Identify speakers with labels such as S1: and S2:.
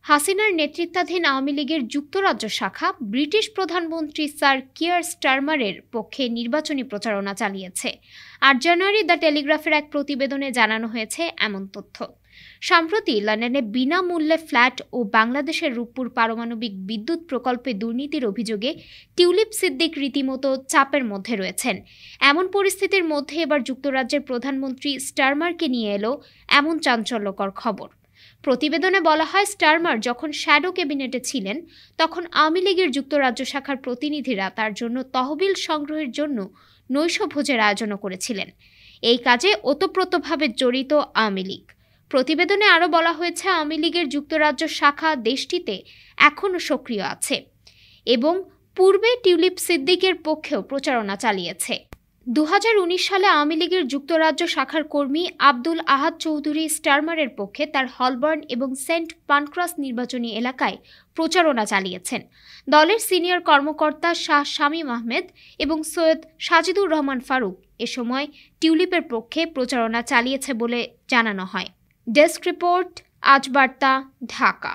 S1: হাসিনার নেতৃত্বাধীন আওয়ামী লীগের যুক্তরাজ্য শাখা ব্রিটিশ প্রধানমন্ত্রী স্যার কিয়ার স্টারমারের পক্ষে নির্বাচনী প্রচারণা চালিয়েছে। ৮ জানুয়ারি দ্য টেলিগ্রাফের এক প্রতিবেদনে জানানো হয়েছে এমন তথ্য। সম্প্রতি লন্ডনে বিনামূল্যে ফ্ল্যাট ও বাংলাদেশের রূপপুর পারমাণবিক বিদ্যুৎ প্রকল্পে দুর্নীতির অভিযোগে টিউলিপ সিদ্দিক রীতিমতো চাপের মধ্যে রয়েছেন। এমন পরিস্থিতির মধ্যে এবার যুক্তরাজ্যের প্রধানমন্ত্রী স্টারমারকে নিয়ে এলো এমন চাঞ্চল্যকর খবর। প্রতিবেদনে বলা হয়, স্টারমার যখন শ্যাডো ক্যাবিনেটে ছিলেন তখন আওয়ামী লীগের যুক্তরাজ্য শাখার প্রতিনিধিরা তার জন্য তহবিল সংগ্রহের জন্য নৈশভোজের আয়োজনও করেছিলেন। এই কাজে ওতপ্রোতভাবে জড়িত আওয়ামী লীগ। প্রতিবেদনে আরও বলা হয়েছে, আওয়ামী লীগের যুক্তরাজ্য শাখা দেশটিতে এখনও সক্রিয় আছে এবং পূর্বে টিউলিপ সিদ্দিকের পক্ষেও প্রচারণা চালিয়েছে। 2019 সালে আওয়ামী লীগের যুক্তরাজ্য শাখার কর্মী আব্দুল আহাদ চৌধুরী স্টারমারের পক্ষে তার হলবার্ন এবং সেন্ট পানক্রাস নির্বাচনী এলাকায় প্রচারণা চালিয়েছেন। দলের সিনিয়র কর্মকর্তা শাহ শামীম আহমেদ এবং সৈয়দ সাজিদুর রহমান ফারুক এ সময় টিউলিপের পক্ষে প্রচারণা চালিয়েছে বলে জানানো হয়। ডেস্ক রিপোর্ট, আজ বার্তা, ঢাকা।